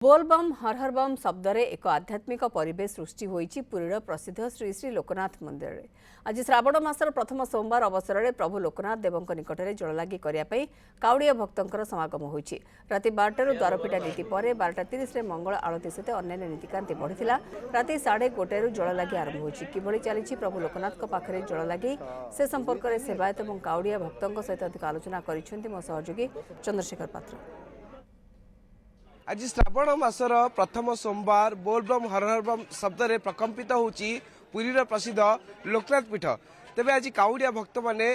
बोलबम हर हर बम शब्दरे एक आध्यात्मिक परिवेश सृष्टि होईछि पुरीर प्रसिद्ध श्री श्री लोकनाथ मंदिर में। आज श्रावण मासर प्रथम सोमवार अवसर में प्रभु लोकनाथ देवंक निकटरे जललागी करिया काउड़िया भक्तंकर समागम होईछि। राति 12 द्वारपिटा नीति पर 12:30 रे मंगल आरती सहित अन्य नीतिकांति बढ़िथिला। राति 1:30 जललागी आरंभ होईछि। किभଳି चलिछि प्रभु लोकनाथ पाखरे जललागी से संपर्क में सेवायत और काउड़िया भक्तों सहित अधिक आलोचना करिसेंति मो सहयोगी चंद्रशेखर पात्र। आज श्रावण मासर प्रथम सोमवार बोलबम हर हर बम शब्द रे प्रकम्पित होची पुरीर प्रसिद्ध लोकनाथ पीठ। तेबे आज काउड़िया भक्त माने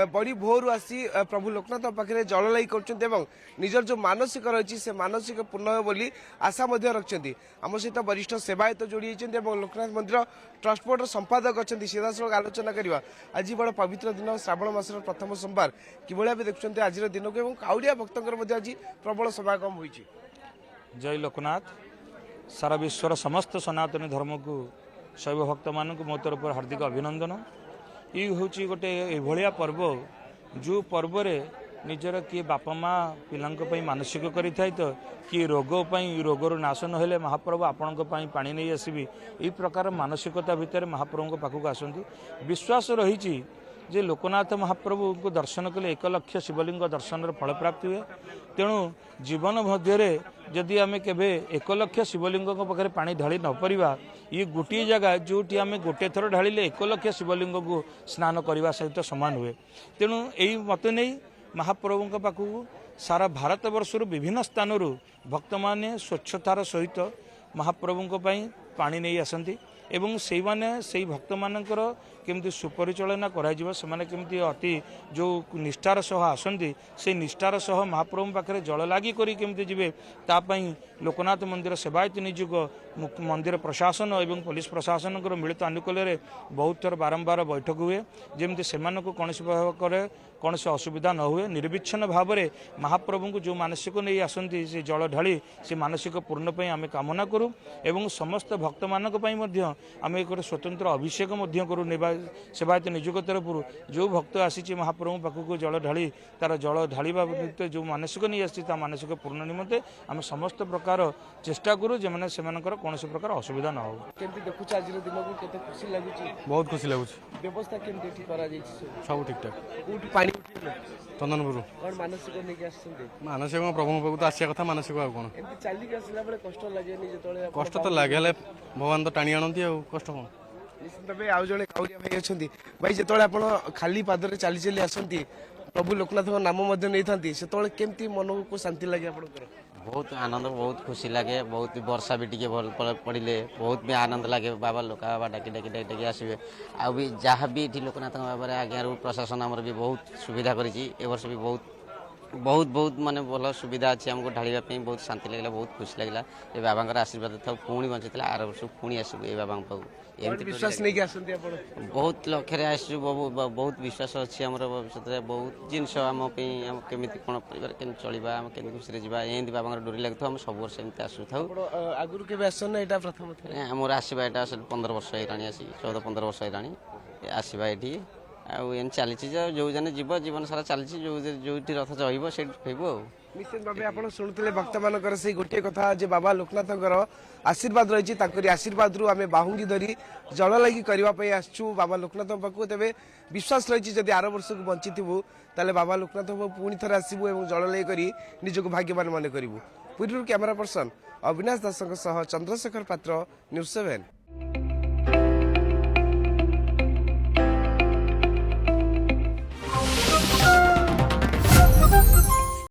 बड़ी भोर आसी प्रभु लोकनाथ पाखे जललाई कर निजर जो मानसिक रही से मानसिक पूर्ण हो बोली आशा रखिंट। आम सहित वरिष्ठ सेवायत जोड़ी होती लोकनाथ मंदिर ट्रस्ट बोर्ड संपादक अच्छा सीधा सड़क आलोचना करवा। आज बड़ पवित्र दिन श्रावण मासर प्रथम सोमवार किभली भाव देखुं आज दिन को काउड़िया भक्तर आज प्रबल समागम होती। जय लोकनाथ। सारा विश्वर समस्त सनातन धर्म को शैव भक्त मान मो तरफ हार्दिक अभिनंदन। ये हूँ गोटे यह पर्व जो पर्व निजर किए बापा माँ पिलांई मानसिक करें तो किए रोगर नाश नहेले महाप्रभु आपण पानी नहीं आसबि यही प्रकार मानसिकता भितर महाप्रभु पाखक आसती। विश्वास रही जे लोकनाथ महाप्रभु को दर्शन कले 1 लाख शिवलिंग दर्शन फल प्राप्ति हुए। तेणु जीवन मध्य जदि आम केवे 1 लाख शिवलिंग पाखे पानी ढाली न पारिबा ये गोटे जगह जोटी आम गोटे थर ढालिले 1 लाख शिवलिंग को स्नान करने सहित सामान हुए। तेणु यही मत नहीं महाप्रभु पाखक सारा भारत वर्ष विभिन्न स्थानरू भक्त माने स्वच्छतार सहित महाप्रभु पानी नहीं आसती एवं से भक्त मानकर केमती सुपरिचालना करमती अति जो निष्ठार सह आसती से निष्ठार सह महाप्रभु पाखे जल लागी केमती जीवे तापाई लोकनाथ मंदिर सेवायत निजुग मंदिर प्रशासन एवं पुलिस प्रशासन मिलित आनुकूल्य बहुत थर बारंबार बैठक हुए जमती से कौन भाव कौन से असुविधा न हुए। निर्विच्छन भाव में महाप्रभु को जो मानसिक नहीं आसती से जल ढाली से मानसिक पूर्ण आम कामना करूँ एवं समस्त भक्त मानी आम एक स्वतंत्र अभिषेक करूँ। सेवायत निजुग तरफ जो भक्त आसी महाप्रभु पाखक जल ढाली तार जल ढालिबा जो मानसिक नहीं आसी मानसिक पूर्ण निमंते आम समस्त प्रकार चेष्टा करूँ जे मैंने कौन प्रकार असुविधा न हो। बहुत खुशी लगुच व्यवस्था सब ठीक ठाक चंदनपुर मानसिक प्रभु पाक तो आसिया कथा मानसिक कौन कष्ट तो लगे भगवान तो टाणी आनती कष्ट कौन निश्चित भाव आउ जड़े काउड़िया भाई अच्छा भाई जो आप खाली पादरे चली चली आसती प्रभु लोकनाथ नाम नहीं से केमती मन को शांति लगे आप बहुत आनंद बहुत खुशी लगे। बहुत वर्षा भी टी भल पड़े बहुत भी आनंद लगे। बाबा लोका बाबा डाकी डाकी डाकी डाकी आसवे आ भी जहाँ भी ये लोकनाथ बाबा आज्ञा प्रशासन आमर भी बहुत सुविधा करी वर्ष भी बहुत बहुत बहुत माने भल सुविधा अच्छी आमको ढालिया बहुत शांति लगे बहुत खुशी लगे। ये बाबा आशीर्वाद था पुणी बंची आर वर्ष पुणी आसबू ये बाबा पाक विश्वास नहीं बहुत लक्ष्य आसू बहुत विश्वास अच्छी आम भविष्य बहुत जिनस आम केमी कौन परिवार के चलवा आम के खुशी जावा एमती बाबा डोरी लगे आम सब वर्ष एमती आसू था आगुरी के प्रथम आमर आसवा यहाँ 15 वर्ष है 14-15 वर्ष है आसवा ये आम चली जो जन जीव जीवन सारा चली जो रथ चढ़ से निश्चित भाव आप शुणुते भक्त मान से गोटे कथा जे बाबा लोकनाथ आशीर्वाद रही आशीर्वाद रु आम बाहुंगी धरी जल लगी करने आसचु बाबा लोकनाथ पाक। तेज विश्वास रही जब आर वर्ष को बंची ताले बाबा लोकनाथ पुणी थे आसबू और जल लगी कर निजक भाग्यवान मन करूँ। पुरी कैमेरा पर्सन अविनाश दास चंद्रशेखर पात्र न्यूज़ 7।